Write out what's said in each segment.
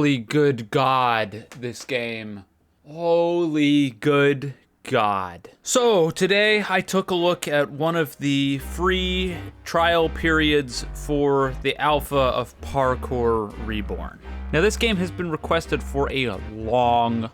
Holy good God, this game. Holy good God. So today I took a look at one of the free trial periods for the alpha of Parkour Reborn. Now this game has been requested for a long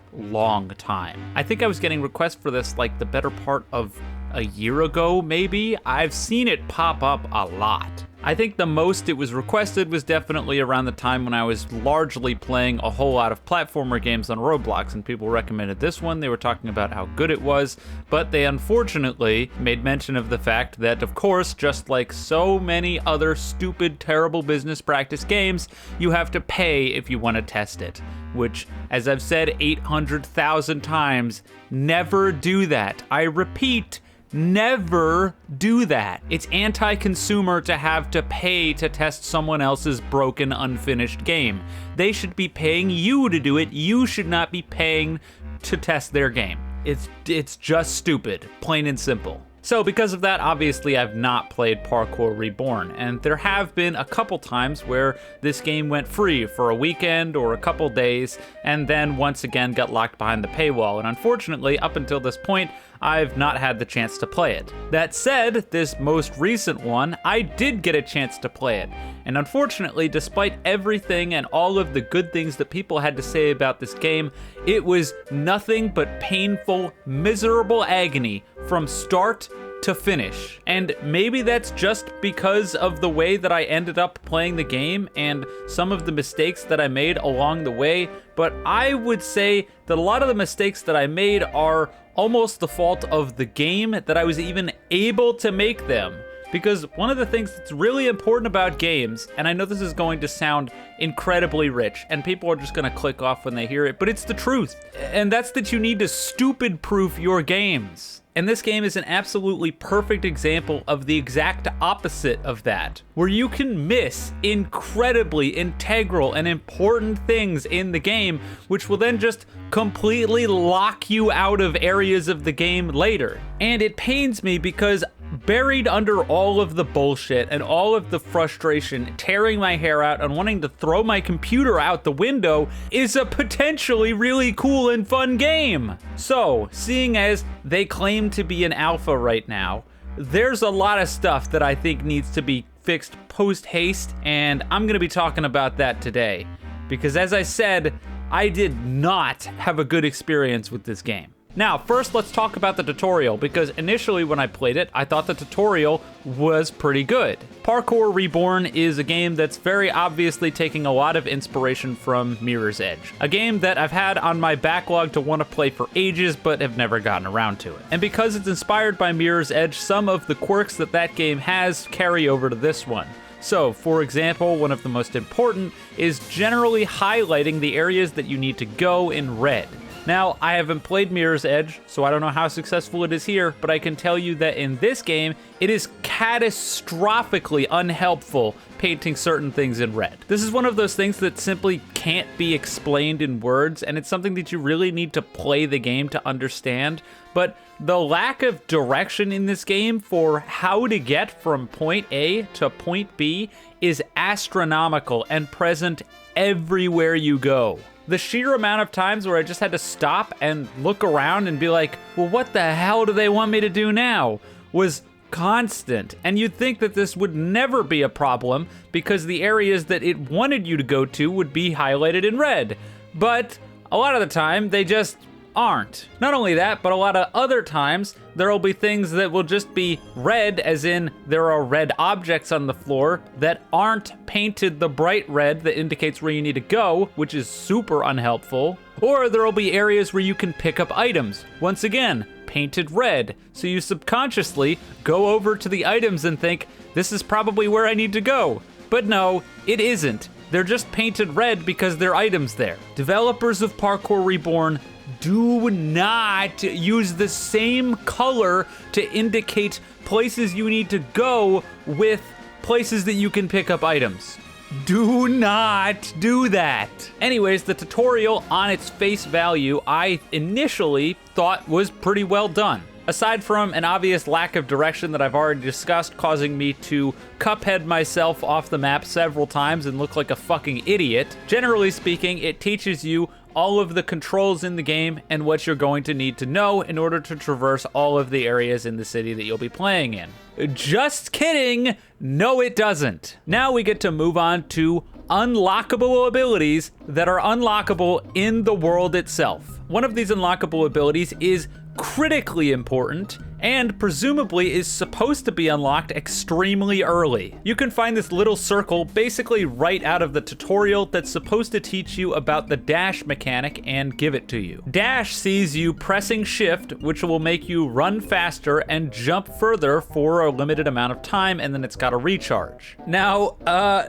time. I think I was getting requests for this like the better part of a year ago, maybe. I've seen it pop up a lot. I think the most it was requested was definitely around the time when I was largely playing a whole lot of platformer games on Roblox, and people recommended this one. They were talking about how good it was, but they unfortunately made mention of the fact that, of course, just like so many other stupid, terrible business practice games, you have to pay if you want to test it. Which, as I've said 800,000 times, never do that. I repeat, never do that. It's anti-consumer to have to pay to test someone else's broken, unfinished game. They should be paying you to do it. You should not be paying to test their game. It's just stupid, plain and simple. So because of that, obviously I've not played Parkour Reborn, and there have been a couple times where this game went free for a weekend or a couple days, and then once again got locked behind the paywall, and unfortunately, up until this point, I've not had the chance to play it. That said, this most recent one, I did get a chance to play it, and unfortunately, despite everything and all of the good things that people had to say about this game, it was nothing but painful, miserable agony from start to finish. And maybe that's just because of the way that I ended up playing the game and some of the mistakes that I made along the way, but I would say that a lot of the mistakes that I made are almost the fault of the game that I was even able to make them. Because one of the things that's really important about games, and I know this is going to sound incredibly rich, and people are just gonna click off when they hear it, but it's the truth. And that's that you need to stupid-proof your games. And this game is an absolutely perfect example of the exact opposite of that, where you can miss incredibly integral and important things in the game, which will then just completely lock you out of areas of the game later. And it pains me because buried under all of the bullshit and all of the frustration, tearing my hair out and wanting to throw my computer out the window is a potentially really cool and fun game. So, seeing as they claim to be an alpha right now, there's a lot of stuff that I think needs to be fixed post-haste, and I'm gonna be talking about that today. Because as I said, I did not have a good experience with this game. Now, first let's talk about the tutorial, because initially when I played it, I thought the tutorial was pretty good. Parkour Reborn is a game that's very obviously taking a lot of inspiration from Mirror's Edge, a game that I've had on my backlog to want to play for ages, but have never gotten around to it. And because it's inspired by Mirror's Edge, some of the quirks that that game has carry over to this one. So, for example, one of the most important is generally highlighting the areas that you need to go in red. Now, I haven't played Mirror's Edge, so I don't know how successful it is here, but I can tell you that in this game, it is catastrophically unhelpful painting certain things in red. This is one of those things that simply can't be explained in words, and it's something that you really need to play the game to understand, but the lack of direction in this game for how to get from point A to point B is astronomical and present everywhere you go. The sheer amount of times where I just had to stop and look around and be like, well, what the hell do they want me to do now? Was constant. And you'd think that this would never be a problem because the areas that it wanted you to go to would be highlighted in red. But a lot of the time, they just aren't. Not only that, but a lot of other times, there will be things that will just be red, as in there are red objects on the floor that aren't painted the bright red that indicates where you need to go, which is super unhelpful. Or there will be areas where you can pick up items. Once again, painted red. So you subconsciously go over to the items and think, this is probably where I need to go. But no, it isn't. They're just painted red because they're items there. Developers of Parkour Reborn, do not use the same color to indicate places you need to go with places that you can pick up items. Do not do that. Anyways, the tutorial on its face value, I initially thought was pretty well done. Aside from an obvious lack of direction that I've already discussed, causing me to cuphead myself off the map several times and look like a fucking idiot, generally speaking, it teaches you all of the controls in the game and what you're going to need to know in order to traverse all of the areas in the city that you'll be playing in. Just kidding! No, it doesn't. Now we get to move on to unlockable abilities that are unlockable in the world itself. One of these unlockable abilities is critically important and presumably is supposed to be unlocked extremely early. You can find this little circle basically right out of the tutorial that's supposed to teach you about the dash mechanic and give it to you. Dash sees you pressing shift, which will make you run faster and jump further for a limited amount of time, and then it's got to recharge. Now,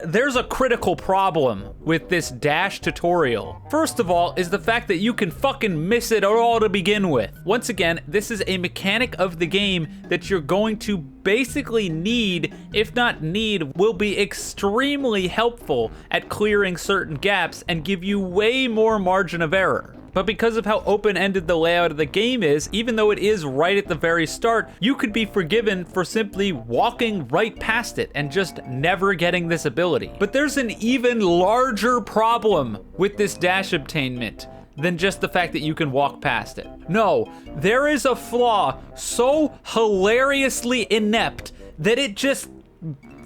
there's a critical problem with this dash tutorial. First of all is the fact that you can fucking miss it all to begin with. Once again, this is a mechanic of the game that you're going to basically need, if not need, will be extremely helpful at clearing certain gaps and give you way more margin of error. But because of how open-ended the layout of the game is, even though it is right at the very start, you could be forgiven for simply walking right past it and just never getting this ability. But there's an even larger problem with this dash obtainment than just the fact that you can walk past it. No, there is a flaw so hilariously inept that it just,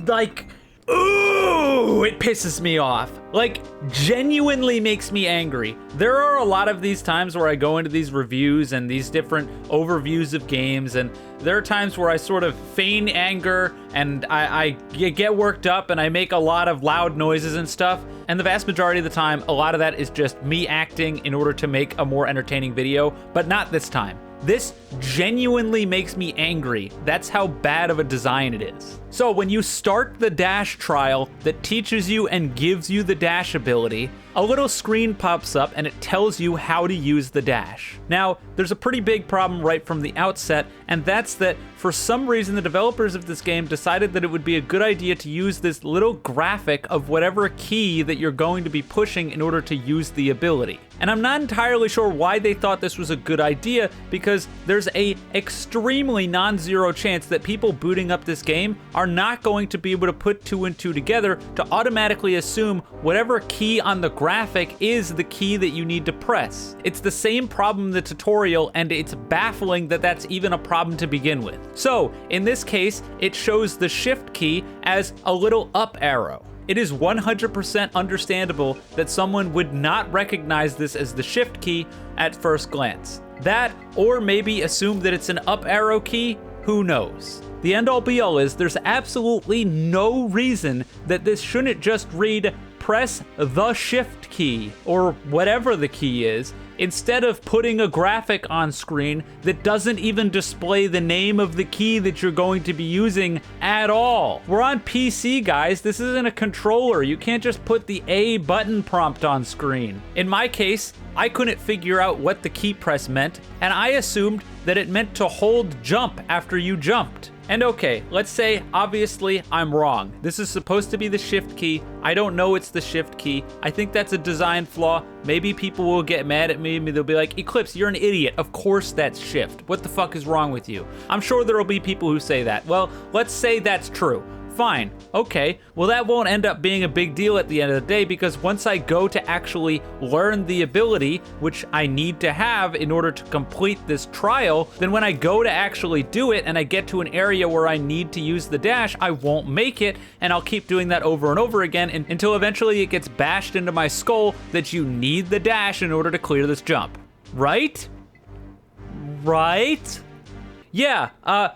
like, ooh, it pisses me off. Like, genuinely makes me angry. There are a lot of these times where I go into these reviews and these different overviews of games, and there are times where I sort of feign anger and I get worked up and I make a lot of loud noises and stuff. And the vast majority of the time, a lot of that is just me acting in order to make a more entertaining video, but not this time. This genuinely makes me angry. That's how bad of a design it is. So when you start the dash trial that teaches you and gives you the dash ability, a little screen pops up and it tells you how to use the dash. Now, there's a pretty big problem right from the outset, and that's that for some reason the developers of this game decided that it would be a good idea to use this little graphic of whatever key that you're going to be pushing in order to use the ability. And I'm not entirely sure why they thought this was a good idea, because there's a extremely non-zero chance that people booting up this game are not going to be able to put two and two together to automatically assume whatever key on the graphic is the key that you need to press. It's the same problem in the tutorial, and it's baffling that that's even a problem to begin with. So, in this case, it shows the shift key as a little up arrow. It is 100% understandable that someone would not recognize this as the shift key at first glance. That, or maybe assume that it's an up arrow key, who knows? The end all be all is there's absolutely no reason that this shouldn't just read press the shift key, or whatever the key is, instead of putting a graphic on screen that doesn't even display the name of the key that you're going to be using at all. We're on PC, guys. This isn't a controller. You can't just put the A button prompt on screen. In my case, I couldn't figure out what the key press meant, and I assumed that it meant to hold jump after you jumped. And okay, let's say, obviously, I'm wrong. This is supposed to be the shift key. I don't know it's the shift key. I think that's a design flaw. Maybe people will get mad at me. They'll be like, Eclipse, you're an idiot. Of course that's shift. What the fuck is wrong with you? I'm sure there will be people who say that. Well, let's say that's true. Fine, okay, well that won't end up being a big deal at the end of the day, because once I go to actually learn the ability, which I need to have in order to complete this trial, then when I go to actually do it and I get to an area where I need to use the dash, I won't make it, and I'll keep doing that over and over again until eventually it gets bashed into my skull that you need the dash in order to clear this jump. Right? Right? Yeah,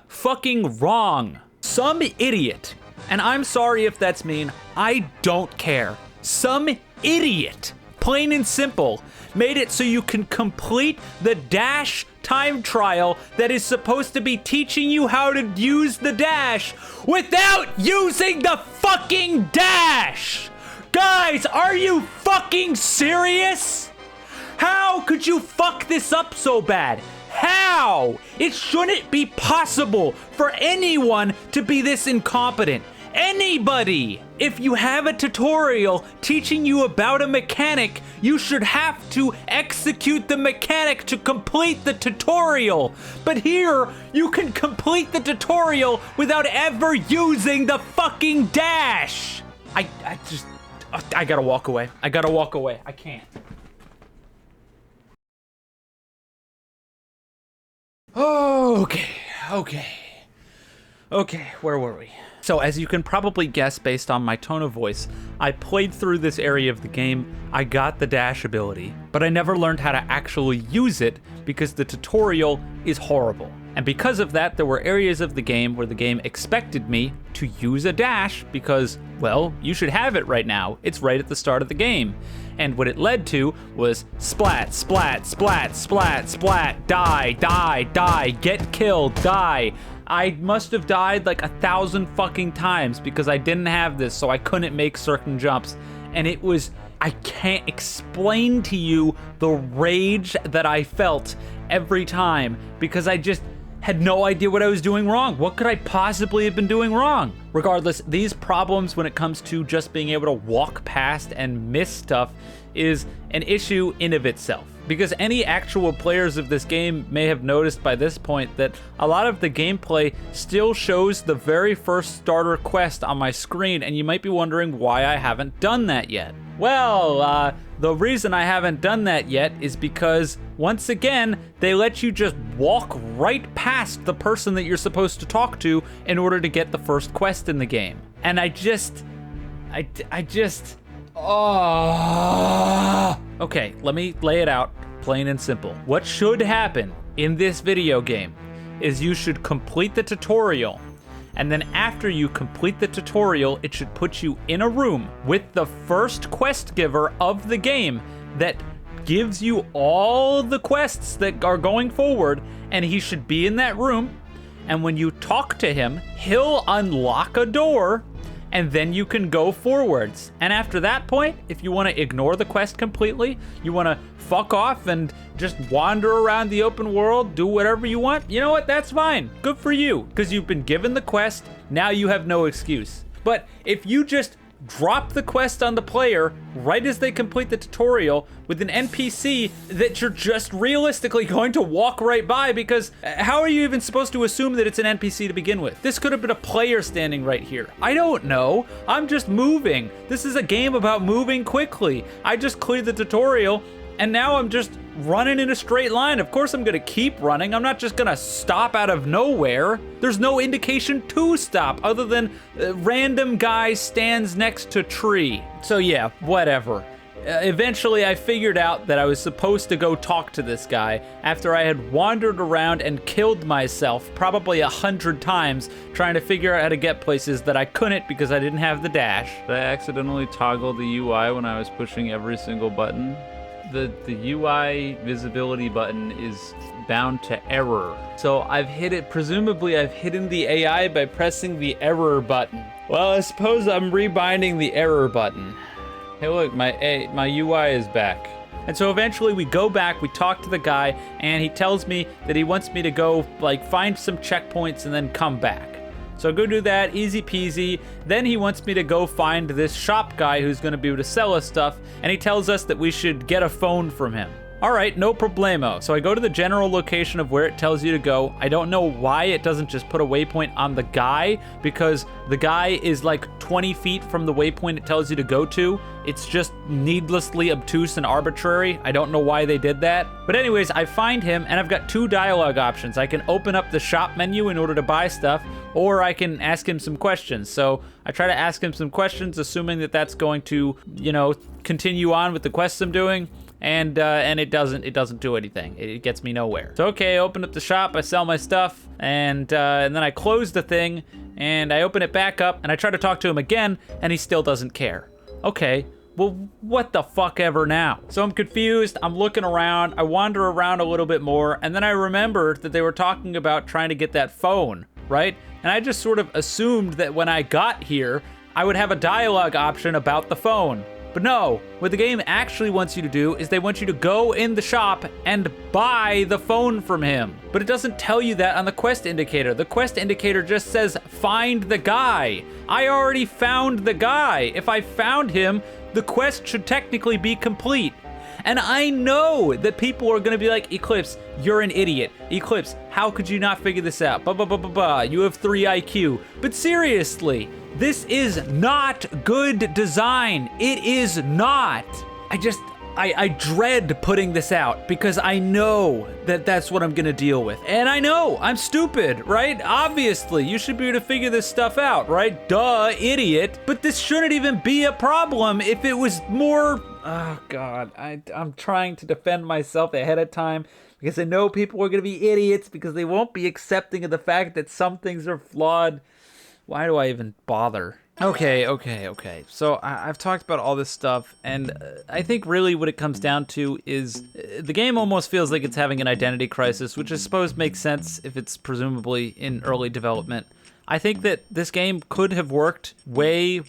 fucking wrong. Some idiot, and I'm sorry if that's mean, I don't care. Some idiot, plain and simple, made it so you can complete the dash time trial that is supposed to be teaching you how to use the dash without using the fucking dash! Guys, are you fucking serious? How could you fuck this up so bad? How? It shouldn't be possible for anyone to be this incompetent. Anybody! If you have a tutorial teaching you about a mechanic, you should have to execute the mechanic to complete the tutorial. But here, you can complete the tutorial without ever using the fucking dash. I gotta walk away. I gotta walk away. I can't. Okay, where were we? So as you can probably guess based on my tone of voice, I played through this area of the game, I got the dash ability, but I never learned how to actually use it because the tutorial is horrible. And because of that, there were areas of the game where the game expected me to use a dash because, well, you should have it right now. It's right at the start of the game. And what it led to was splat, splat, splat, splat, splat, die, die, die, get killed, die. I must have died like 1,000 fucking times because I didn't have this, so I couldn't make certain jumps. And it was, I can't explain to you the rage that I felt every time because I just had no idea what I was doing wrong. What could I possibly have been doing wrong? Regardless, these problems when it comes to just being able to walk past and miss stuff is an issue in of itself. Because any actual players of this game may have noticed by this point that a lot of the gameplay still shows the very first starter quest on my screen, and you might be wondering why I haven't done that yet. Well, the reason I haven't done that yet is because, once again, they let you just walk right past the person that you're supposed to talk to in order to get the first quest in the game. And Okay, let me lay it out plain and simple. What should happen in this video game is you should complete the tutorial, and then after you complete the tutorial, it should put you in a room with the first quest giver of the game that gives you all the quests that are going forward, and he should be in that room, and when you talk to him, he'll unlock a door, and then you can go forwards. And after that point, if you want to ignore the quest completely, you want to fuck off and just wander around the open world, do whatever you want, you know what, that's fine. Good for you, because you've been given the quest, now you have no excuse. But if you just drop the quest on the player right as they complete the tutorial with an NPC that you're just realistically going to walk right by, because how are you even supposed to assume that it's an NPC to begin with? This could have been a player standing right here. I don't know. I'm just moving. This is a game about moving quickly. I just cleared the tutorial and now I'm just running in a straight line. Of course I'm gonna keep running. I'm not just gonna stop out of nowhere. There's no indication to stop other than random guy stands next to tree. So yeah, whatever. Eventually I figured out that I was supposed to go talk to this guy after I had wandered around and killed myself probably 100 times trying to figure out how to get places that I couldn't because I didn't have the dash. Did I accidentally toggle the UI when I was pushing every single button? The UI visibility button is bound to error. So I've hit it, presumably I've hidden the AI by pressing the error button. Well, I suppose I'm rebinding the error button. Hey look, my UI is back. And so eventually we go back, we talk to the guy, and he tells me that he wants me to go like find some checkpoints and then come back. So I go do that, easy peasy. Then he wants me to go find this shop guy who's gonna be able to sell us stuff, and he tells us that we should get a phone from him. All right, no problemo. So I go to the general location of where it tells you to go. I don't know why it doesn't just put a waypoint on the guy, because the guy is like 20 feet from the waypoint it tells you to go to. It's just needlessly obtuse and arbitrary. I don't know why they did that. But anyways, I find him and I've got two dialogue options. I can open up the shop menu in order to buy stuff, or I can ask him some questions. So I try to ask him some questions, assuming that that's going to, you know, continue on with the quests I'm doing. And it doesn't do anything. It gets me nowhere. So okay, I open up the shop, I sell my stuff, and then I close the thing, and I open it back up, and I try to talk to him again, and he still doesn't care. Okay, well, what the fuck ever now? So I'm confused, I'm looking around, I wander around a little bit more, and then I remembered that they were talking about trying to get that phone, right? And I just sort of assumed that when I got here, I would have a dialogue option about the phone. But no, what the game actually wants you to do is they want you to go in the shop and buy the phone from him. But it doesn't tell you that on the quest indicator. The quest indicator just says, find the guy. I already found the guy. If I found him, the quest should technically be complete. And I know that people are gonna be like, Eclipse, you're an idiot. Eclipse, how could you not figure this out? You have 3 IQ. But seriously, this is not good design. It is not. I dread putting this out because I know that that's what I'm gonna deal with. And I know, I'm stupid, right? Obviously, you should be able to figure this stuff out, right? Duh, idiot. But this shouldn't even be a problem if it was more, oh God, I'm trying to defend myself ahead of time because I know people are gonna be idiots because they won't be accepting of the fact that some things are flawed. Why do I even bother? Okay. So I've talked about all this stuff, and I think really what it comes down to is the game almost feels like it's having an identity crisis, which I suppose makes sense if it's presumably in early development. I think that this game could have worked way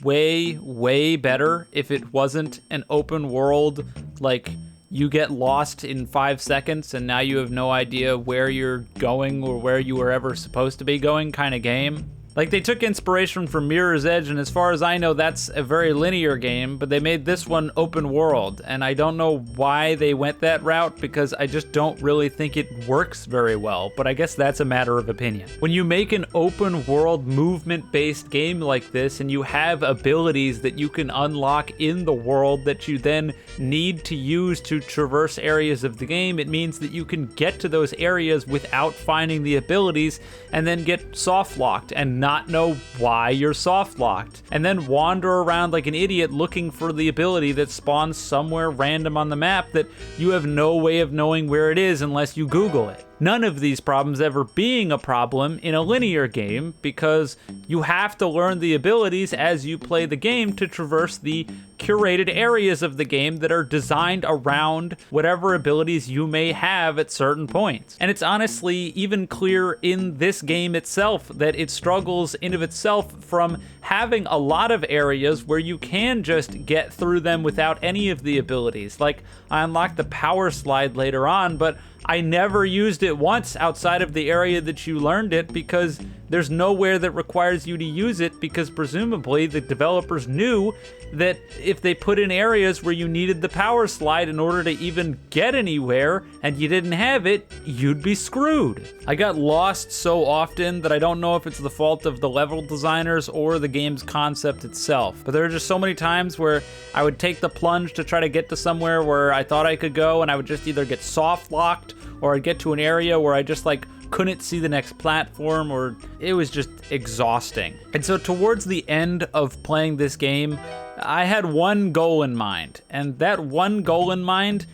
better if it wasn't an open world, like you get lost in 5 seconds and now you have no idea where you're going or where you were ever supposed to be going kind of game. Like, they took inspiration from Mirror's Edge, and as far as I know, that's a very linear game, but they made this one open world, and I don't know why they went that route, because I just don't really think it works very well, but I guess that's a matter of opinion. When you make an open world movement-based game like this, and you have abilities that you can unlock in the world that you then need to use to traverse areas of the game, it means that you can get to those areas without finding the abilities, and then get soft-locked, and not know why you're soft locked, and then wander around like an idiot looking for the ability that spawns somewhere random on the map that you have no way of knowing where it is unless you Google it. None of these problems ever being a problem in a linear game because you have to learn the abilities as you play the game to traverse the curated areas of the game that are designed around whatever abilities you may have at certain points. And it's honestly even clear in this game itself that it struggles in of itself from having a lot of areas where you can just get through them without any of the abilities. Like, I unlocked the power slide later on, but I never used it once outside of the area that you learned it because there's nowhere that requires you to use it because presumably the developers knew that if they put in areas where you needed the power slide in order to even get anywhere and you didn't have it, you'd be screwed. I got lost so often that I don't know if it's the fault of the level designers or the game's concept itself. But there are just so many times where I would take the plunge to try to get to somewhere where I thought I could go and I would just either get soft locked or I'd get to an area where I just couldn't see the next platform, or it was just exhausting. And so towards the end of playing this game, I had one goal in mind, and that one goal in mind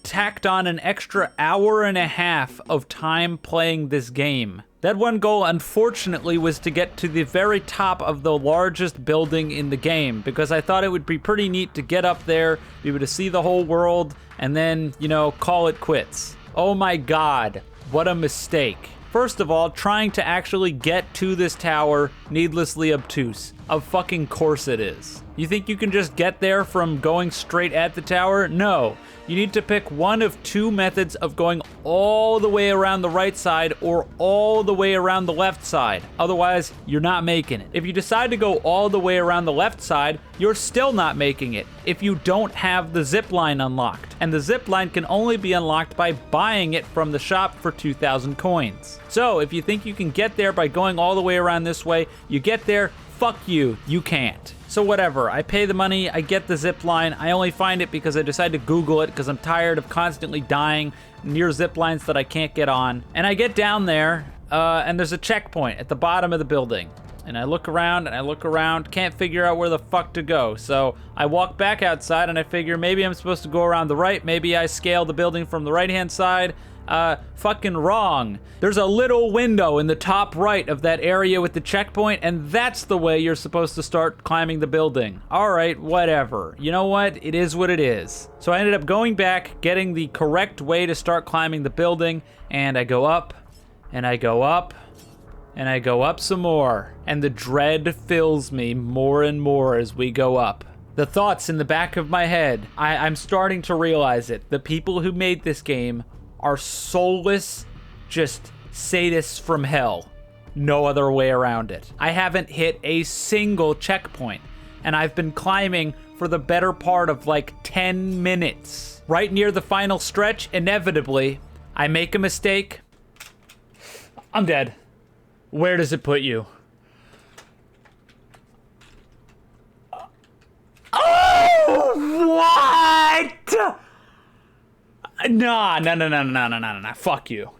tacked on an extra hour and a half of time playing this game. That one goal, unfortunately, was to get to the very top of the largest building in the game, because I thought it would be pretty neat to get up there, be able to see the whole world, and then, call it quits. Oh my God, what a mistake. First of all, trying to actually get to this tower, needlessly obtuse. Of fucking course it is. You think you can just get there from going straight at the tower? No. You need to pick one of two methods of going all the way around the right side or all the way around the left side. Otherwise, you're not making it. If you decide to go all the way around the left side, you're still not making it if you don't have the zip line unlocked. And the zip line can only be unlocked by buying it from the shop for 2,000 coins. So if you think you can get there by going all the way around this way, you get there, fuck you, you can't. So whatever, I pay the money, I get the zip line. I only find it because I decided to Google it because I'm tired of constantly dying near zip lines that I can't get on. And I get down there, and there's a checkpoint at the bottom of the building. And I look around, can't figure out where the fuck to go. So I walk back outside and I figure maybe I'm supposed to go around the right, maybe I scale the building from the right-hand side. Fucking wrong. There's a little window in the top right of that area with the checkpoint, and that's the way you're supposed to start climbing the building. Alright, whatever. You know what? It is what it is. So I ended up going back, getting the correct way to start climbing the building, and I go up, and I go up, and I go up some more. And the dread fills me more and more as we go up. The thoughts in the back of my head, I'm starting to realize it. The people who made this game are soulless, just sadists from hell. No other way around it. I haven't hit a single checkpoint, and I've been climbing for the better part of like 10 minutes. Right near the final stretch, inevitably, I make a mistake. I'm dead. Where does it put you? Oh, what? Nah. Fuck you.